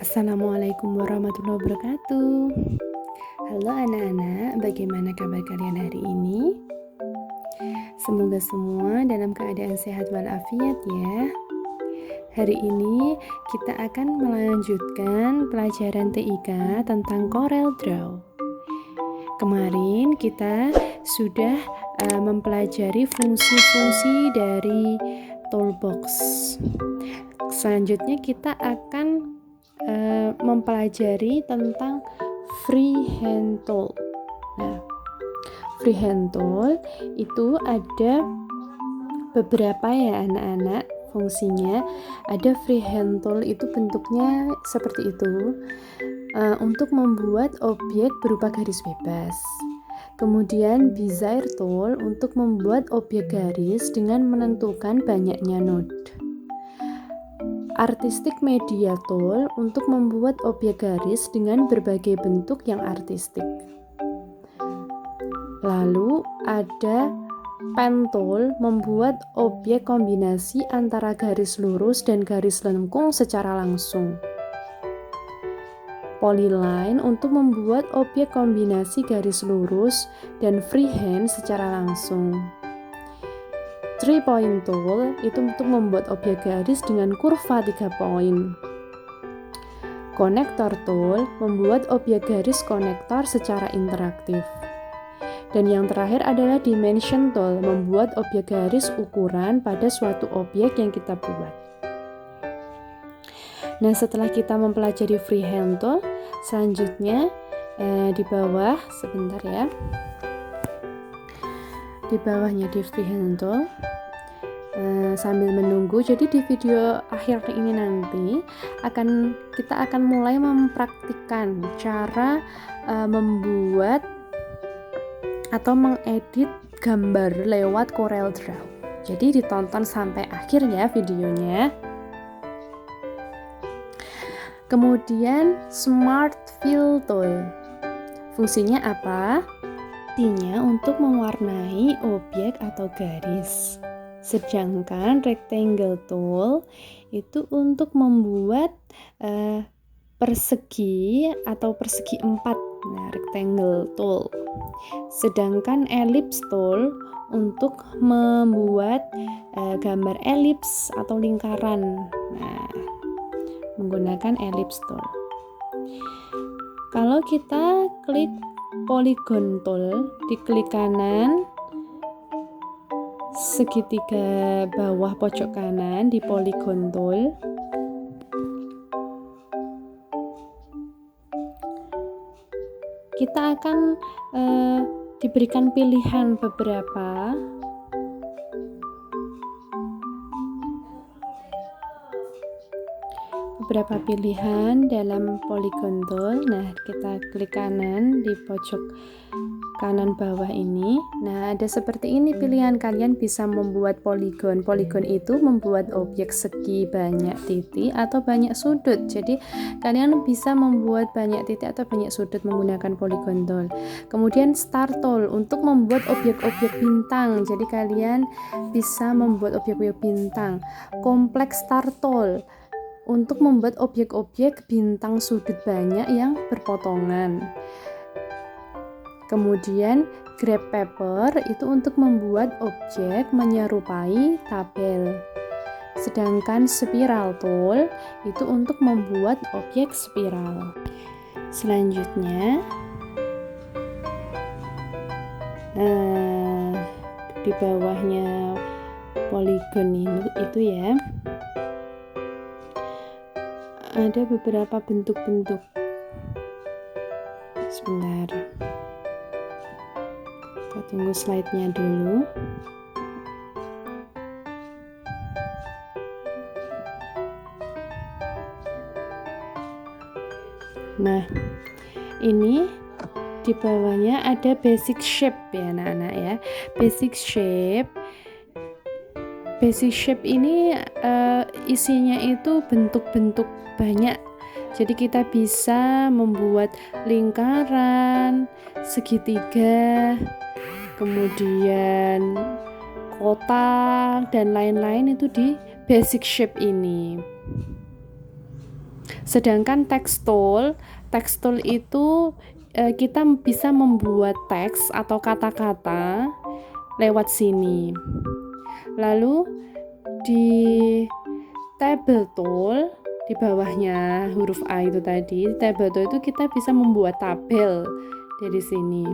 Assalamualaikum warahmatullahi wabarakatuh. Halo anak-anak, bagaimana kabar kalian hari ini? Semoga semua dalam keadaan sehat walafiat ya. Hari ini kita akan melanjutkan pelajaran TIK tentang Corel Draw. Kemarin kita sudah mempelajari fungsi-fungsi dari toolbox. Selanjutnya kita akan mempelajari tentang freehand tool. Nah, freehand tool itu ada beberapa ya anak-anak fungsinya. Ada freehand tool itu bentuknya seperti itu, untuk membuat objek berupa garis bebas. Kemudian bezier tool untuk membuat objek garis dengan menentukan banyaknya node. Artistic media tool untuk membuat objek garis dengan berbagai bentuk yang artistik. Lalu ada pen tool membuat objek kombinasi antara garis lurus dan garis lengkung secara langsung. Polyline untuk membuat objek kombinasi garis lurus dan freehand secara langsung. 3-point tool itu untuk membuat objek garis dengan kurva 3 poin. Connector tool membuat objek garis konektor secara interaktif. Dan yang terakhir adalah dimension tool membuat objek garis ukuran pada suatu objek yang kita buat. Nah, setelah kita mempelajari freehand tool, selanjutnya di bawah sebentar ya. Di bawahnya di freehand tool, sambil menunggu, jadi di video akhir ini nanti kita akan mulai mempraktikkan cara membuat atau mengedit gambar lewat Corel Draw. Jadi ditonton sampai akhir ya videonya. Kemudian Smart Fill Tool, fungsinya apa? Fungsinya untuk mewarnai objek atau garis. Sedangkan rectangle tool itu untuk membuat persegi atau persegi 4. Nah, rectangle tool. Sedangkan ellipse tool untuk membuat gambar elips atau lingkaran. Nah, menggunakan ellipse tool. Kalau kita klik polygon tool, diklik kanan segitiga bawah pojok kanan di polygon tool, kita akan diberikan pilihan beberapa pilihan dalam polygon tool. Nah, kita klik kanan di pojok kanan bawah ini. Nah, ada seperti ini pilihan. Kalian bisa membuat polygon. Polygon itu membuat objek segi banyak titik atau banyak sudut. Jadi kalian bisa membuat banyak titik atau banyak sudut menggunakan polygon tool. Kemudian star tool untuk membuat objek-objek bintang. Jadi kalian bisa membuat objek-objek bintang. Complex star tool untuk membuat objek-objek bintang sudut banyak yang berpotongan. Kemudian graph paper itu untuk membuat objek menyerupai tabel. Sedangkan spiral tool itu untuk membuat objek spiral. Selanjutnya di bawahnya polygon itu ya, ada beberapa bentuk-bentuk. Sebentar, kita tunggu slide-nya dulu. Nah, ini di bawahnya ada basic shape ya anak-anak ya. Basic shape ini isinya itu bentuk-bentuk banyak. Jadi kita bisa membuat lingkaran, segitiga, kemudian kotak dan lain-lain itu di basic shape ini. Sedangkan text tool itu kita bisa membuat teks atau kata-kata lewat sini. Lalu di table tool di bawahnya huruf A itu tadi, table tool itu kita bisa membuat tabel dari sini.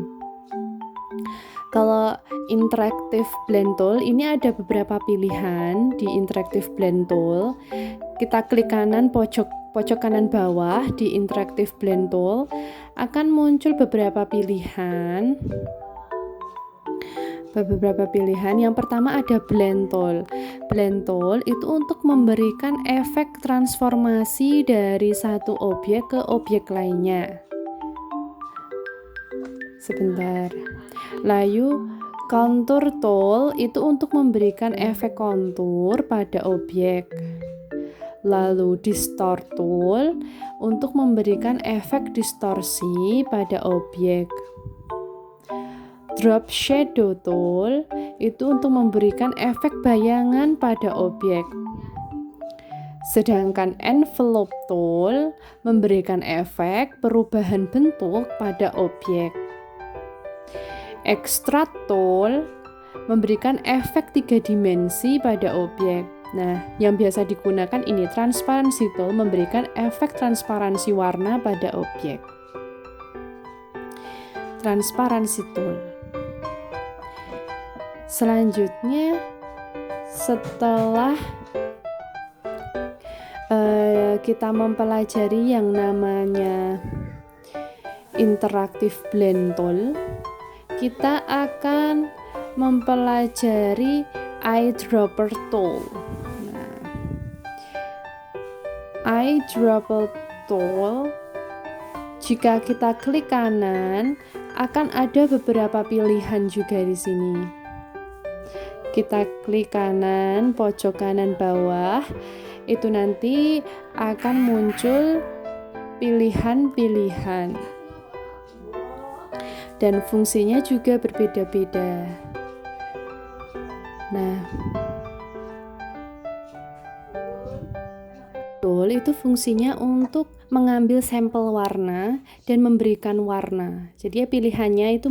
Kalau interactive blend tool ini ada beberapa pilihan di interactive blend tool. Kita klik kanan pojok kanan bawah di interactive blend tool akan muncul beberapa pilihan. Yang pertama ada blend tool. Blend tool itu untuk memberikan efek transformasi dari satu objek ke objek lainnya. Sebentar. Lalu contour tool itu untuk memberikan efek kontur pada objek. Lalu distort tool untuk memberikan efek distorsi pada objek. Drop shadow tool itu untuk memberikan efek bayangan pada objek. Sedangkan envelope tool memberikan efek perubahan bentuk pada objek. Extrude tool memberikan efek 3 dimensi pada objek. Nah, yang biasa digunakan ini transparency tool memberikan efek transparansi warna pada objek. Transparency tool. Selanjutnya, setelah kita mempelajari yang namanya interactive blend tool, kita akan mempelajari eyedropper tool. Nah, eyedropper tool, jika kita klik kanan, akan ada beberapa pilihan juga di sini. Kita klik kanan, pojok kanan bawah, itu nanti akan muncul pilihan-pilihan. Dan fungsinya juga berbeda-beda. Nah, tool itu fungsinya untuk mengambil sampel warna dan memberikan warna. Jadi pilihannya itu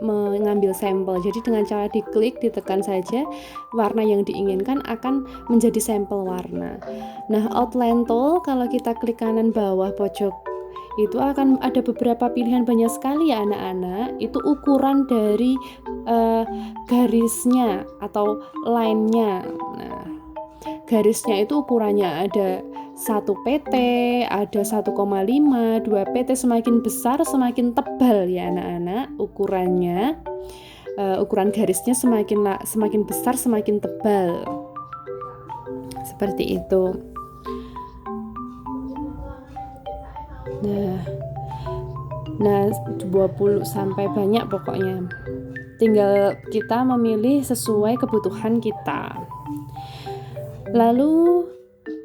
mengambil sampel. Jadi dengan cara diklik, ditekan saja, warna yang diinginkan akan menjadi sampel warna. Nah, outline tool kalau kita klik kanan bawah pojok itu akan ada beberapa pilihan, banyak sekali ya anak-anak. Itu ukuran dari garisnya atau line-nya. Nah, garisnya itu ukurannya ada 1 pt, ada 1,5, 2 pt, semakin besar semakin tebal ya anak-anak ukurannya. Ukuran garisnya semakin besar semakin tebal. Seperti itu. Nah 20 sampai banyak pokoknya. Tinggal kita memilih sesuai kebutuhan kita. Lalu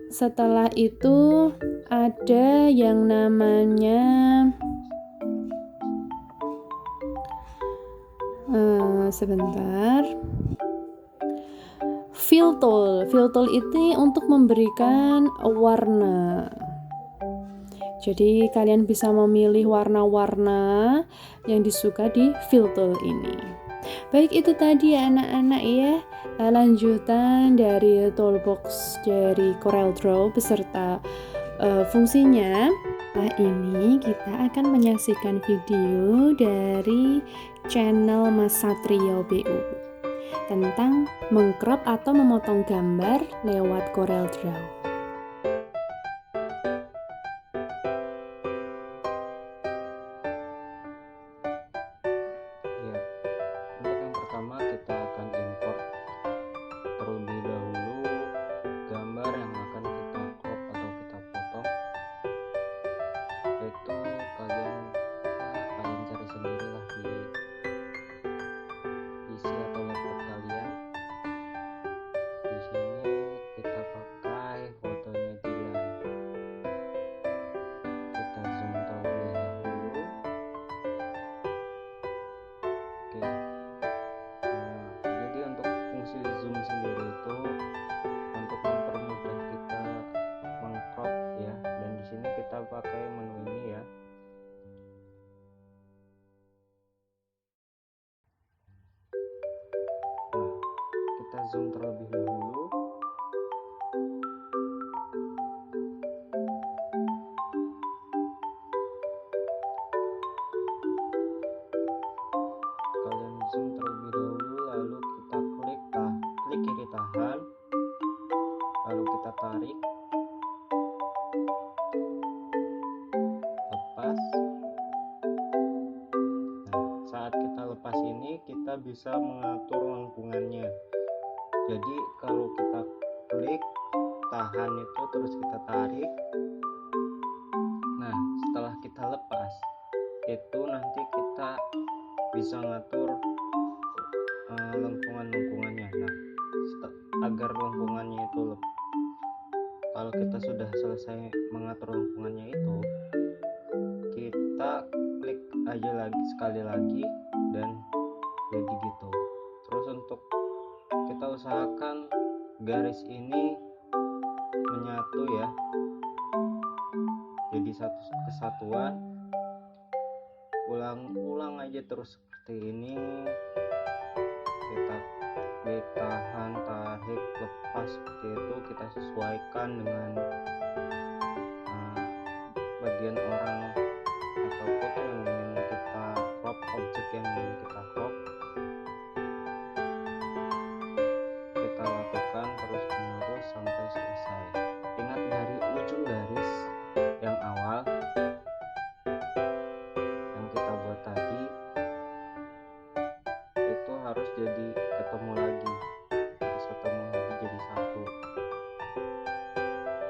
setelah itu ada yang namanya fill tool. Fill tool ini untuk memberikan warna. Jadi kalian bisa memilih warna-warna yang disuka di fill tool ini. Baik, itu tadi ya anak-anak ya, lanjutan dari toolbox dari CorelDRAW beserta fungsinya. Nah, ini kita akan menyaksikan video dari channel Mas Satrio BU tentang mengcrop atau memotong gambar lewat CorelDRAW. Terlebih dahulu gambar yang akan kita crop atau kita potong itu kalian cari sendirilah di PC atau laptop kalian. Di sini kita pakai lepas. Nah, saat kita lepas ini kita bisa mengatur lengkungannya. Jadi kalau kita klik tahan itu terus kita tarik. Nah, setelah kita lepas itu nanti kita bisa ngatur lengkungannya. Nah, agar lengkungannya itu kalau kita sudah selesai mengatur lengkungannya itu, kita klik aja lagi sekali lagi dan jadi gitu. Terus untuk kita usahakan garis ini menyatu ya, jadi satu kesatuan. Ulang aja terus seperti ini. Kita tahan, tarik, lepas seperti itu. Kita sesuaikan dengan bagian orang atau foto yang ingin kita crop, objek yang ingin kita crop. Kita lakukan terus menerus sampai selesai. Ingat, dari ujung garis yang awal yang kita buat tadi itu harus jadi ketemu lagi jadi satu.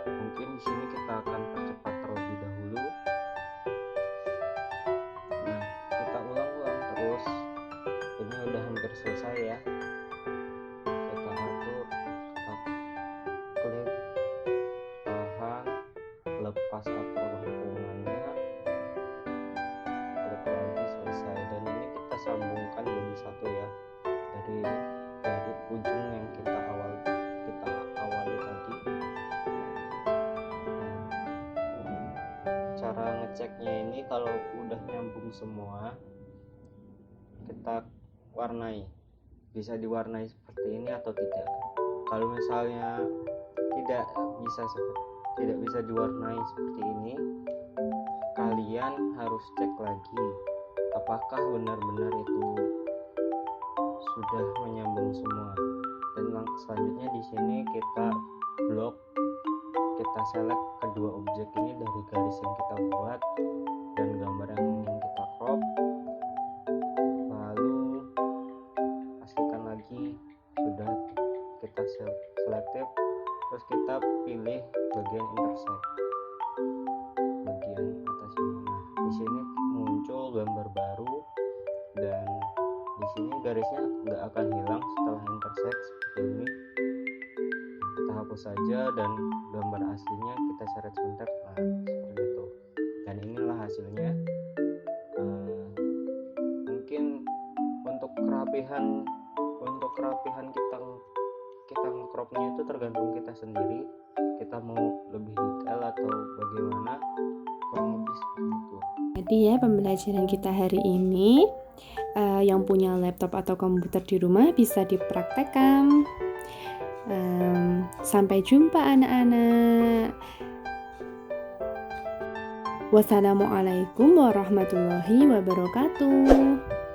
Mungkin di sini kita akan percepat terlebih dahulu. Nah, kita ulang-ulang terus. Ini udah hampir selesai ya. Kita atur, kita klik, tahan, lepas, atur lengkungannya, klik lagi, selesai. Dan ini kita sambungkan jadi satu ya, dari ujung yang kita awali tadi. Cara ngeceknya ini kalau udah nyambung semua, kita warnai, bisa diwarnai seperti ini atau tidak. Kalau misalnya tidak bisa diwarnai seperti ini, kalian harus cek lagi apakah benar-benar itu sudah menyambung semua. Dan selanjutnya di sini kita blok, kita select kedua objek ini dari garis yang kita buat dan gambar yang ingin kita crop. Lalu pastikan lagi sudah kita selektif, terus kita pilih bagian intersect, bagian atas ini. Nah, di sini muncul gambar baru dan di sini garisnya nggak akan hilang setelah intersect seperti ini. Kita hapus saja dan gambar aslinya kita seret sebentar. Nah, seperti itu. Dan inilah hasilnya. Mungkin untuk kerapihan kita ngecropnya itu tergantung kita sendiri. Kita mau lebih detail atau bagaimana, kurang lebih seperti itu. Jadi ya, pembelajaran kita hari ini yang punya laptop atau komputer di rumah bisa dipraktekkan. Sampai jumpa anak-anak. Wassalamualaikum warahmatullahi wabarakatuh.